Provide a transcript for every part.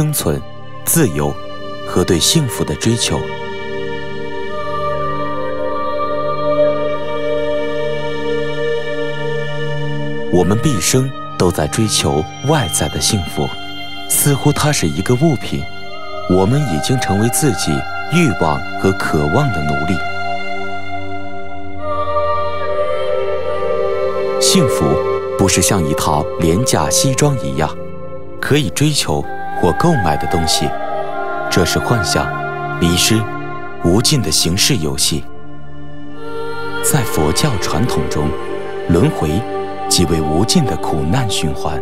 生存、自由和对幸福的追求。我们毕生都在追求外在的幸福，似乎它是一个物品，我们已经成为自己欲望和渴望的奴隶。幸福不是像一套廉价西装一样可以追求或购买的东西，这是幻想、迷失、无尽的形式游戏。在佛教传统中，轮回即为无尽的苦难循环，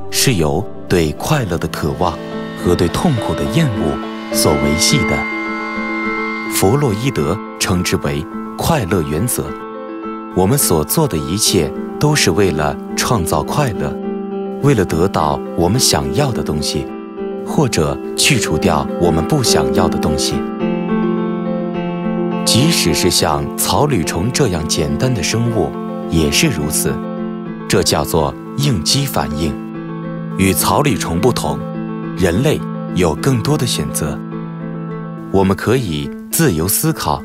是由对快乐的渴望和对痛苦的厌恶所维系的。弗洛伊德称之为快乐原则。我们所做的一切都是为了创造快乐，为了得到我们想要的东西，或者去除掉我们不想要的东西。即使是像草履虫这样简单的生物也是如此，这叫做应激反应。与草履虫不同，人类有更多的选择，我们可以自由思考，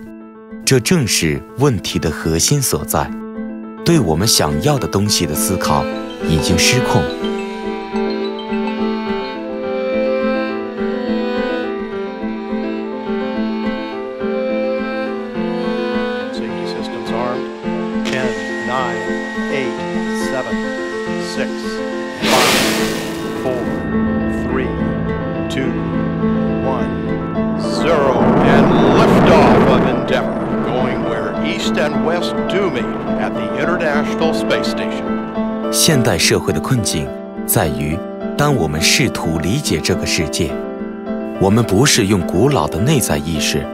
这正是问题的核心所在。对我们想要的东西的思考已经失控。Safety systems armed. 10, 9, 8, 7, 6, 5, 4, 3, 2, 1, 0, and liftoff of Endeavour, going where East and West do meet at the International Space Station. 现代社会的困境在于，当我们试图理解这个世界，我们不是用古老的内在意识，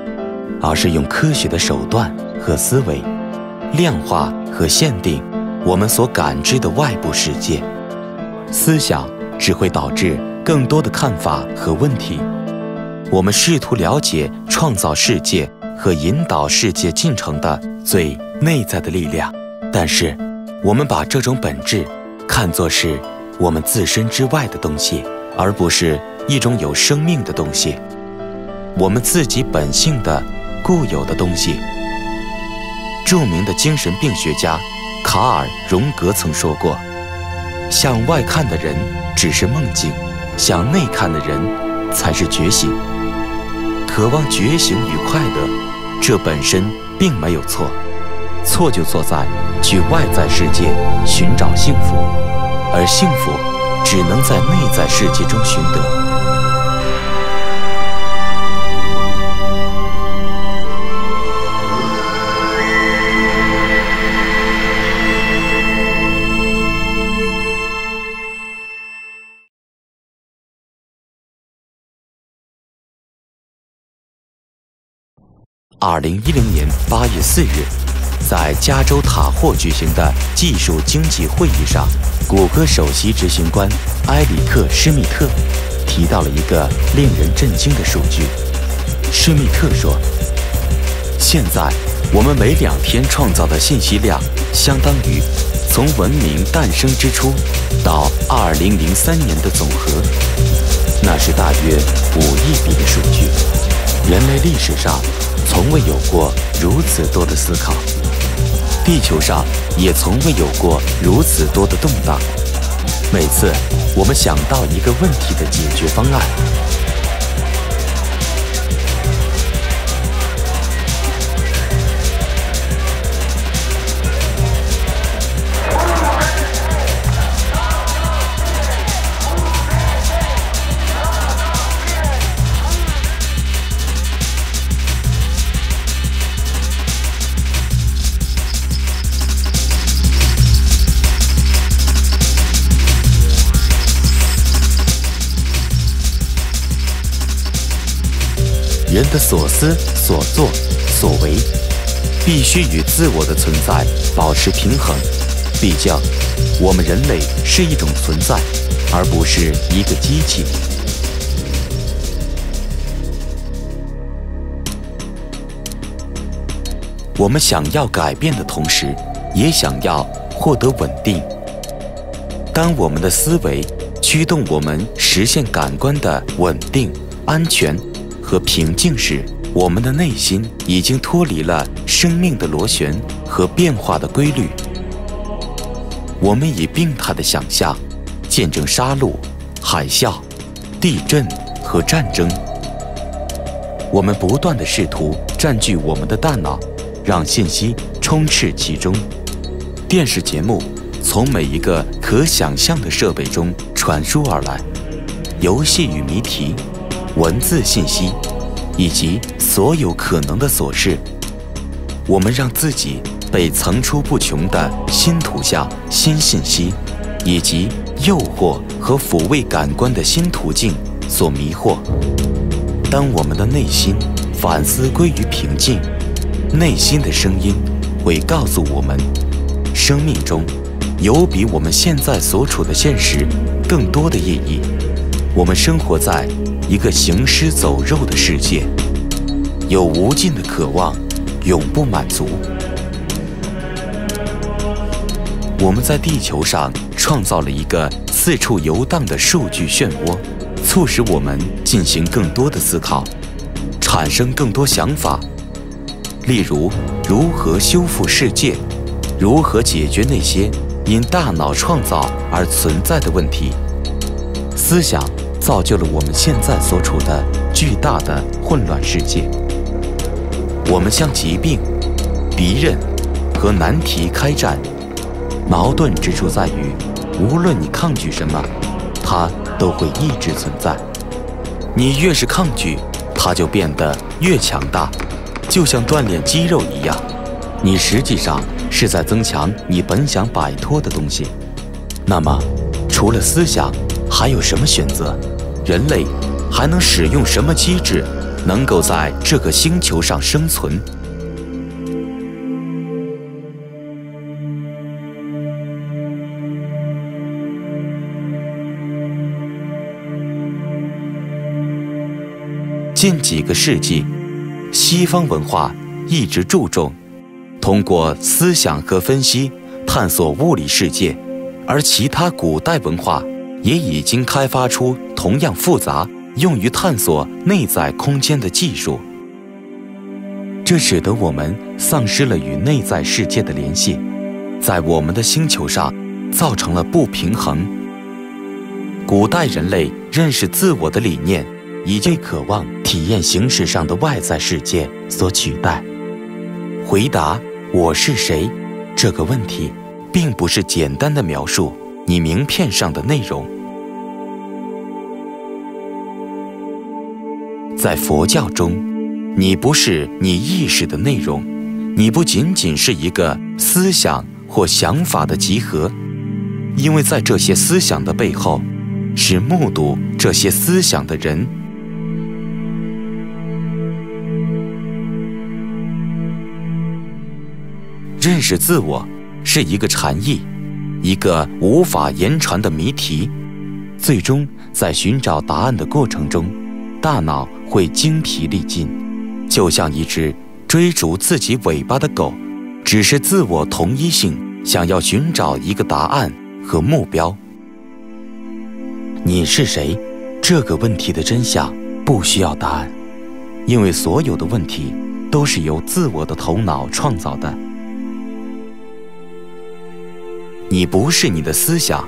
而是用科学的手段和思维，量化和限定我们所感知的外部世界。思想只会导致更多的看法和问题。我们试图了解创造世界和引导世界进程的最内在的力量，但是我们把这种本质看作是我们自身之外的东西，而不是一种有生命的东西，我们自己本性的固有的东西。著名的精神病学家卡尔·荣格曾说过，向外看的人只是梦境，向内看的人才是觉醒。渴望觉醒与快乐，这本身并没有错，错就错在去外在世界寻找幸福，而幸福只能在内在世界中寻得。2010年8月4日，在加州塔霍举行的技术经济会议上，谷歌首席执行官埃里克·施密特提到了一个令人震惊的数据。施密特说，现在我们每2天创造的信息量相当于从文明诞生之初到2003年的总和，那是大约5亿笔的数据。人类历史上从未有过如此多的思考，地球上也从未有过如此多的动荡。每次我们想到一个问题的解决方案，人的所思、所作、所为，必须与自我的存在保持平衡。毕竟，我们人类是一种存在，而不是一个机器。我们想要改变的同时，也想要获得稳定。当我们的思维驱动我们实现感官的稳定、安全和平静时，我们的内心已经脱离了生命的螺旋和变化的规律。我们以病态的想象见证杀戮、海啸、地震和战争。我们不断地试图占据我们的大脑，让信息充斥其中。电视节目从每一个可想象的设备中传输而来，游戏与谜题、文字信息以及所有可能的琐事，我们让自己被层出不穷的新图像、新信息以及诱惑和抚慰感官的新途径所迷惑。当我们的内心反思归于平静，内心的声音会告诉我们，生命中有比我们现在所处的现实更多的意义。我们生活在一个行尸走肉的世界，有无尽的渴望，永不满足。我们在地球上创造了一个四处游荡的数据漩涡，促使我们进行更多的思考，产生更多想法。例如，如何修复世界，如何解决那些因大脑创造而存在的问题。思想造就了我们现在所处的巨大的混乱世界。我们向疾病、敌人和难题开战。矛盾之处在于，无论你抗拒什么，它都会一直存在。你越是抗拒，它就变得越强大，就像锻炼肌肉一样。你实际上是在增强你本想摆脱的东西。那么，除了思想，还有什么选择？人类还能使用什么机制，能够在这个星球上生存？近几个世纪，西方文化一直注重通过思想和分析探索物理世界，而其他古代文化也已经开发出同样复杂、用于探索内在空间的技术。这使得我们丧失了与内在世界的联系，在我们的星球上造成了不平衡。古代人类认识自我的理念已经渴望体验形式上的外在世界所取代。回答“我是谁”这个问题，并不是简单的描述你名片上的内容。在佛教中，你不是你意识的内容，你不仅仅是一个思想或想法的集合，因为在这些思想的背后，是目睹这些思想的人。认识自我是一个禅意，一个无法言传的谜题。最终，在寻找答案的过程中，大脑会精疲力尽，就像一只追逐自己尾巴的狗，只是自我同一性想要寻找一个答案和目标。你是谁？这个问题的真相不需要答案，因为所有的问题都是由自我的头脑创造的。你不是你的思想。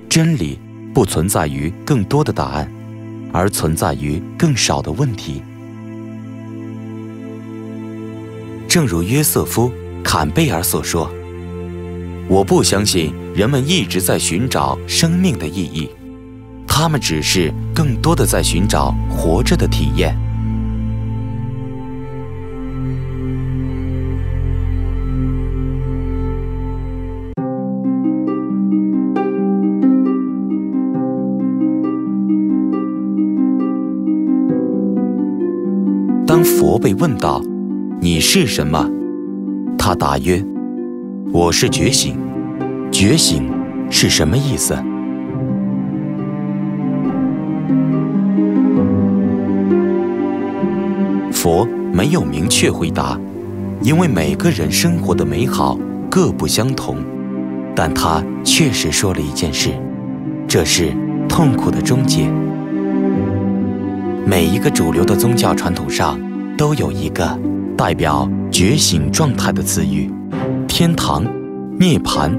真理不存在于更多的答案，而存在于更少的问题。正如约瑟夫·坎贝尔所说，我不相信人们一直在寻找生命的意义，他们只是更多的在寻找活着的体验。当佛被问到你是什么，他答曰：我是觉醒。觉醒是什么意思？佛没有明确回答，因为每个人生活的美好各不相同，但他确实说了一件事，这是痛苦的终结。每一个主流的宗教传统上都有一个代表觉醒状态的词语：天堂、涅槃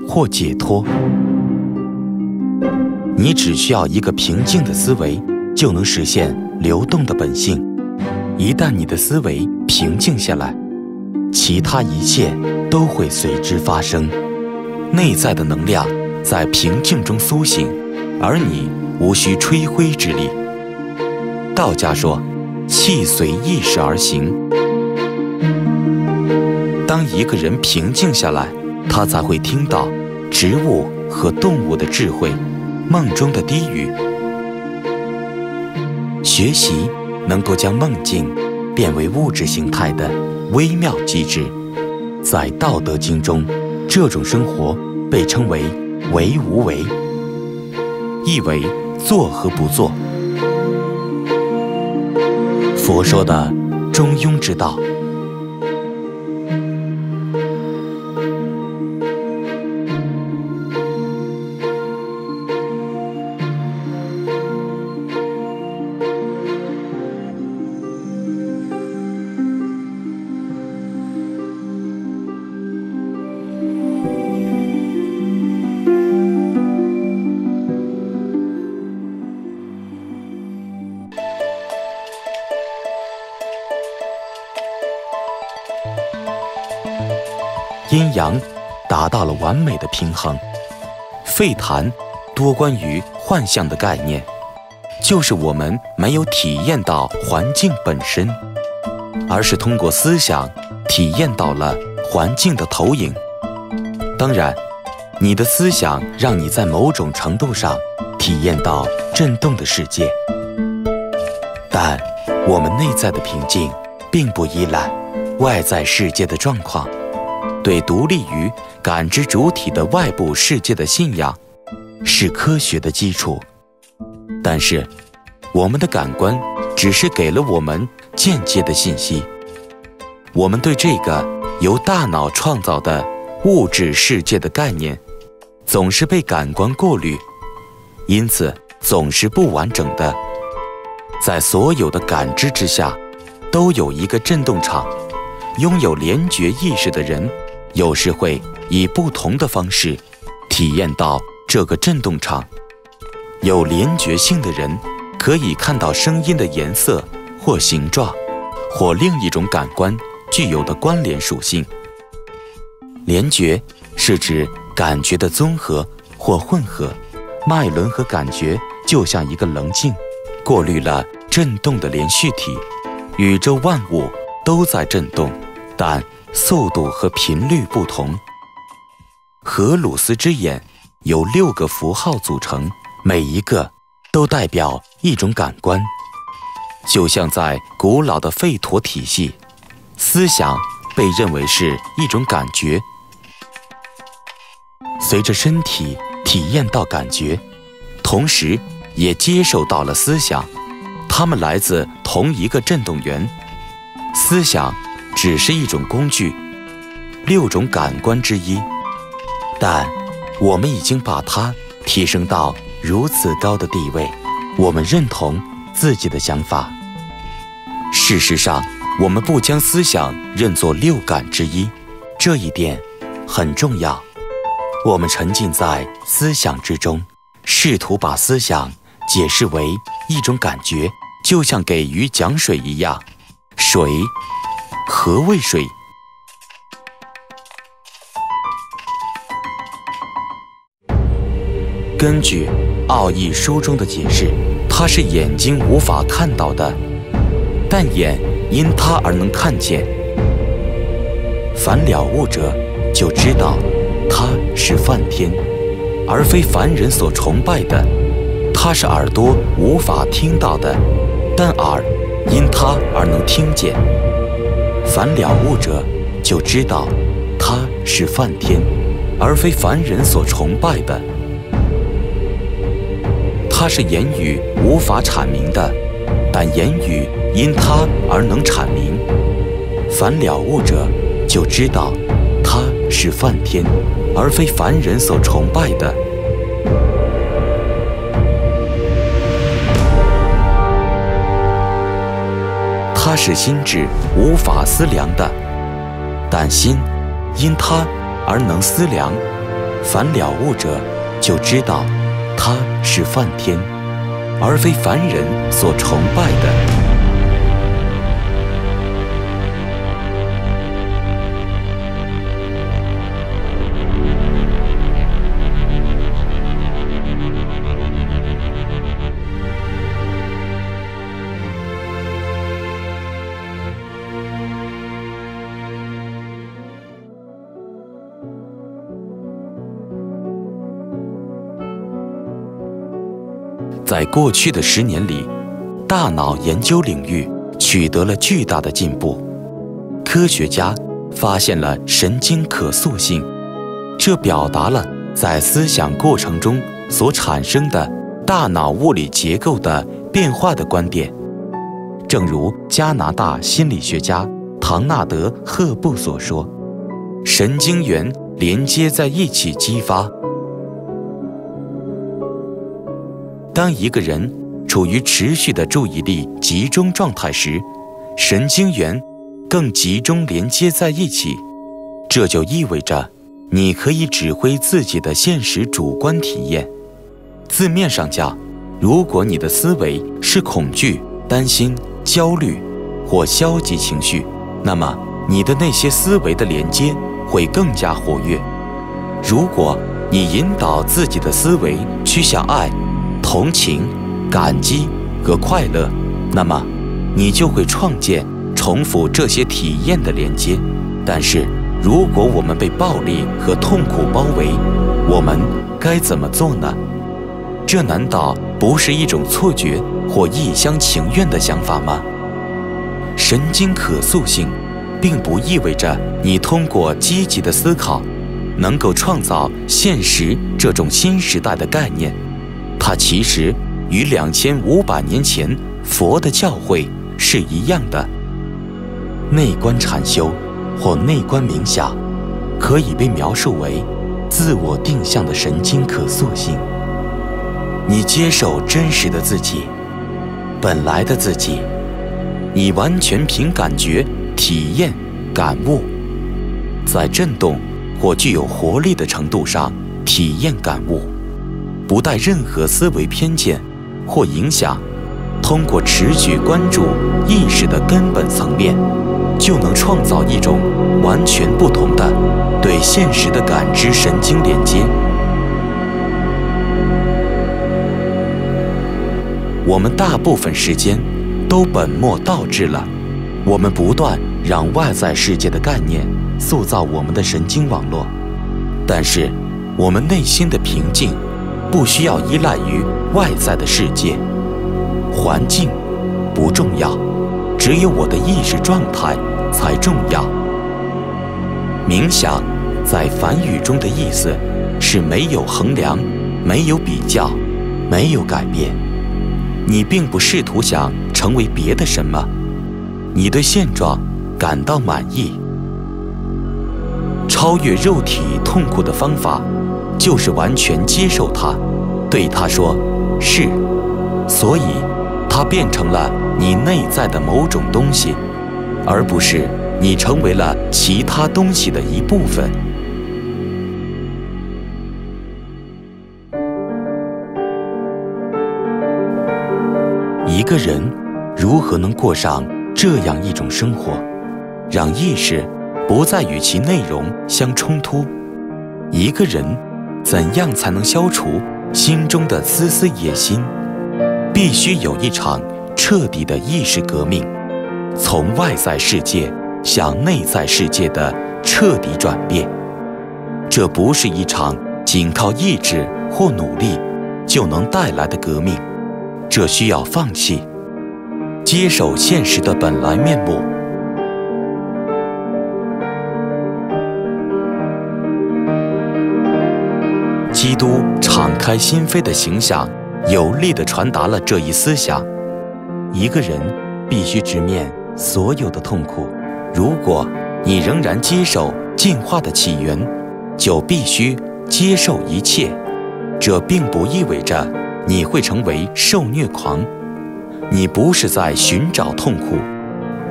或解脱。你只需要一个平静的思维，就能实现流动的本性。一旦你的思维平静下来，其他一切都会随之发生。内在的能量在平静中苏醒，而你无需吹灰之力。道家说，气随意识而行。当一个人平静下来，他才会听到植物和动物的智慧，梦中的低语。学习能够将梦境变为物质形态的微妙机制，在《道德经》中，这种生活被称为为无为，意为做和不做。佛说的中庸之道。阴阳达到了完美的平衡。废谈多关于幻象的概念，就是我们没有体验到环境本身，而是通过思想体验到了环境的投影。当然，你的思想让你在某种程度上体验到震动的世界，但我们内在的平静并不依赖外在世界的状况。对独立于感知主体的外部世界的信仰是科学的基础，但是我们的感官只是给了我们间接的信息。我们对这个由大脑创造的物质世界的概念总是被感官过滤，因此总是不完整的。在所有的感知之下都有一个振动场，拥有联觉意识的人有时会以不同的方式体验到这个振动场。有联觉性的人可以看到声音的颜色或形状，或另一种感官具有的关联属性。联觉是指感觉的综合或混合，脉轮和感觉就像一个棱镜，过滤了振动的连续体。宇宙万物都在振动，但速度和频率不同。荷鲁斯之眼由6个符号组成，每一个都代表一种感官。就像在古老的吠陀体系，思想被认为是一种感觉。随着身体体验到感觉，同时也接受到了思想，它们来自同一个振动源。思想只是一种工具，6种感官之一，但我们已经把它提升到如此高的地位，我们认同自己的想法。事实上，我们不将思想认作6感之一，这一点很重要。我们沉浸在思想之中，试图把思想解释为一种感觉，就像给鱼讲水一样。水，何谓水？根据奥义书中的解释，它是眼睛无法看到的，但眼因它而能看见。凡了悟者就知道它是梵天，而非凡人所崇拜的。它是耳朵无法听到的，但耳因它而能听见。凡了悟者就知道它是梵天，而非凡人所崇拜的。它是言语无法阐明的，但言语因它而能阐明。凡了悟者就知道他是梵天，而非凡人所崇拜的。他是心智无法思量的，但心因他而能思量。凡了悟者就知道他是梵天，而非凡人所崇拜的。在过去的10年里，大脑研究领域取得了巨大的进步。科学家发现了神经可塑性，这表达了在思想过程中所产生的大脑物理结构的变化的观点。正如加拿大心理学家唐纳德·赫布所说，神经元连接在一起激发。当一个人处于持续的注意力集中状态时，神经元更集中连接在一起，这就意味着你可以指挥自己的现实主观体验。字面上讲，如果你的思维是恐惧、担心、焦虑或消极情绪，那么你的那些思维的连接会更加活跃。如果你引导自己的思维去向爱、同情、感激和快乐，那么你就会创建、重复这些体验的连接。但是，如果我们被暴力和痛苦包围，我们该怎么做呢？这难道不是一种错觉或一厢情愿的想法吗？神经可塑性并不意味着你通过积极的思考能够创造现实这种新时代的概念。它其实与2500年前佛的教诲是一样的。内观禅修或内观冥想可以被描述为自我定向的神经可塑性。你接受真实的自己，本来的自己，你完全凭感觉体验感悟，在震动或具有活力的程度上体验感悟，不带任何思维偏见或影响，通过持续关注意识的根本层面，就能创造一种完全不同的对现实的感知神经连接。我们大部分时间都本末倒置了，我们不断让外在世界的概念塑造我们的神经网络，但是我们内心的平静不需要依赖于外在的世界，环境不重要，只有我的意识状态才重要。冥想在梵语中的意思是没有衡量，没有比较，没有改变。你并不试图想成为别的什么，你对现状感到满意。超越肉体痛苦的方法就是完全接受它，对它说是，所以它变成了你内在的某种东西，而不是你成为了其他东西的一部分。一个人如何能过上这样一种生活，让意识不再与其内容相冲突？一个人怎样才能消除心中的丝丝野心？必须有一场彻底的意识革命，从外在世界向内在世界的彻底转变。这不是一场仅靠意志或努力就能带来的革命，这需要放弃，接受现实的本来面目。基督敞开心扉的形象有力地传达了这一思想：一个人必须直面所有的痛苦，如果你仍然接受进化的起源，就必须接受一切。这并不意味着你会成为受虐狂。你不是在寻找痛苦，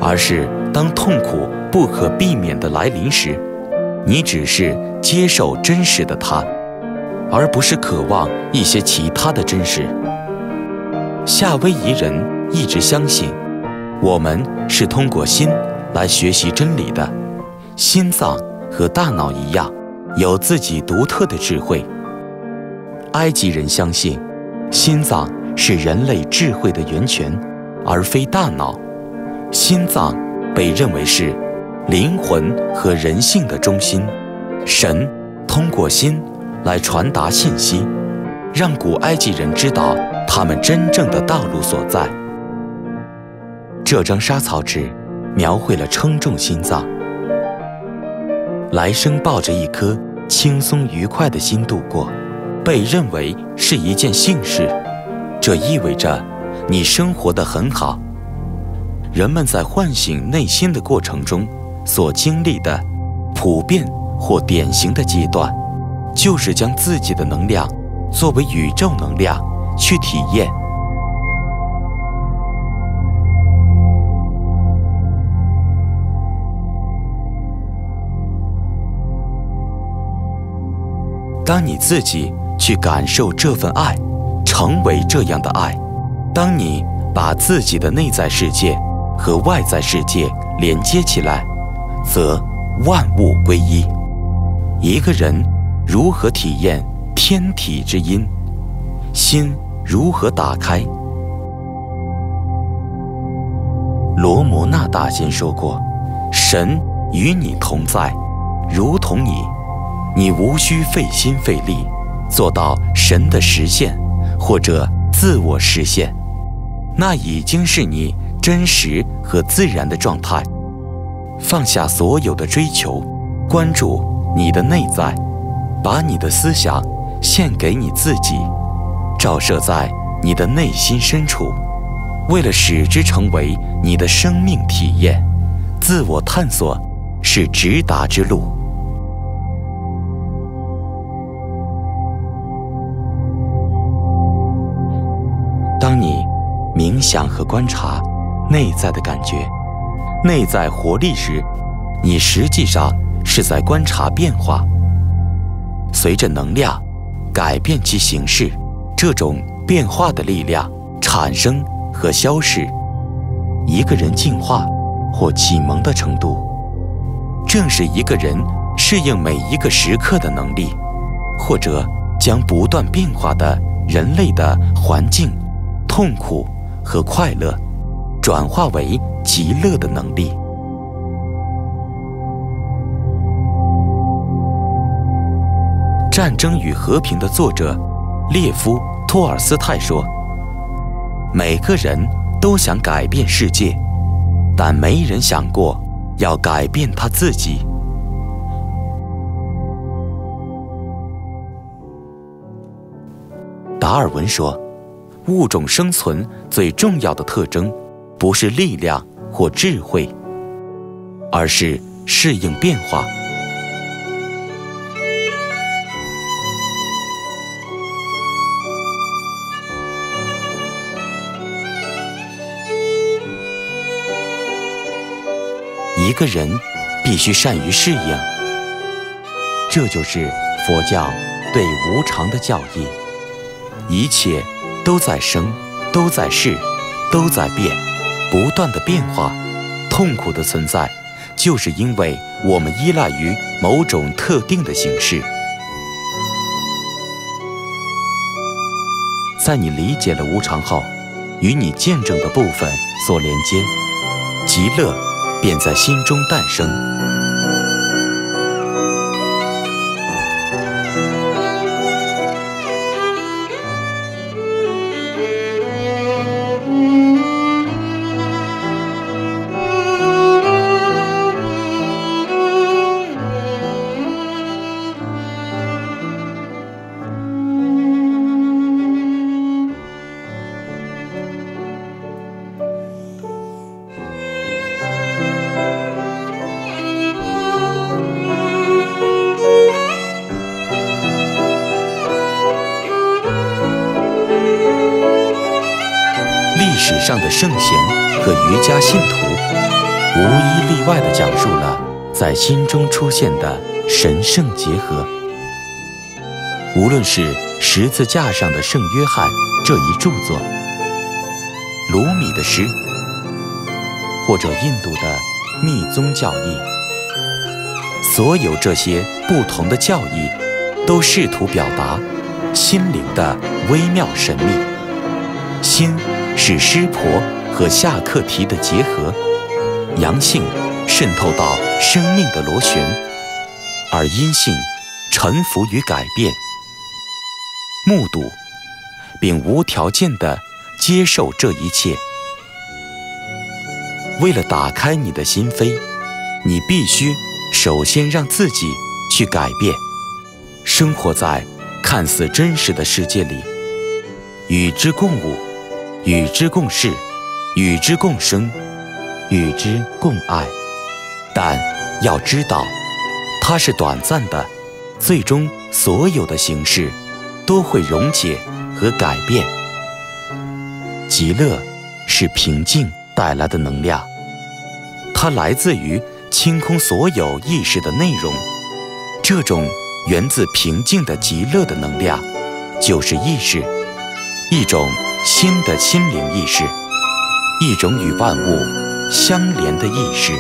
而是当痛苦不可避免地来临时，你只是接受真实的它，而不是渴望一些其他的真实。夏威夷人一直相信，我们是通过心来学习真理的。心脏和大脑一样，有自己独特的智慧。埃及人相信，心脏是人类智慧的源泉，而非大脑。心脏被认为是灵魂和人性的中心。神通过心来传达信息，让古埃及人知道他们真正的道路所在。这张沙草纸描绘了称重心脏。来生抱着一颗轻松愉快的心度过，被认为是一件幸事。这意味着你生活得很好。人们在唤醒内心的过程中所经历的普遍或典型的阶段，就是将自己的能量作为宇宙能量去体验。当你自己去感受这份爱，成为这样的爱，当你把自己的内在世界和外在世界连接起来，则万物归一。一个人如何体验天体之音？心如何打开？罗摩那大仙说过，神与你同在，如同你无需费心费力做到神的实现或者自我实现，那已经是你真实和自然的状态。放下所有的追求，关注你的内在，把你的思想献给你自己，照射在你的内心深处，为了使之成为你的生命体验。自我探索是直达之路。当你冥想和观察内在的感觉、内在活力时，你实际上是在观察变化。随着能量改变其形式，这种变化的力量产生和消逝。一个人进化或启蒙的程度，正是一个人适应每一个时刻的能力，或者将不断变化的人类的环境、痛苦和快乐转化为极乐的能力。《战争与和平》的作者列夫·托尔斯泰说：“每个人都想改变世界，但没人想过要改变他自己。”达尔文说，物种生存最重要的特征，不是力量或智慧，而是适应变化。一个人必须善于适应，这就是佛教对无常的教义。一切都在生，都在逝，都在变，不断的变化。痛苦的存在，就是因为我们依赖于某种特定的形式。在你理解了无常后，与你见证的部分所连接，极乐便在心中诞生。史上的圣贤和瑜伽信徒，无一例外地讲述了在心中出现的神圣结合。无论是十字架上的圣约翰这一著作，鲁米的诗，或者印度的密宗教义，所有这些不同的教义都试图表达心灵的微妙神秘。心是湿婆和夏克提的结合，阳性渗透到生命的螺旋，而阴性臣服于改变。目睹并无条件地接受这一切。为了打开你的心扉，你必须首先让自己去改变，生活在看似真实的世界里，与之共舞，与之共事，与之共生，与之共爱。但要知道，它是短暂的，最终所有的形式都会溶解和改变。极乐是平静带来的能量，它来自于清空所有意识的内容。这种源自平静的极乐的能量，就是意识，一种新的心灵意识，一种与万物相连的意识。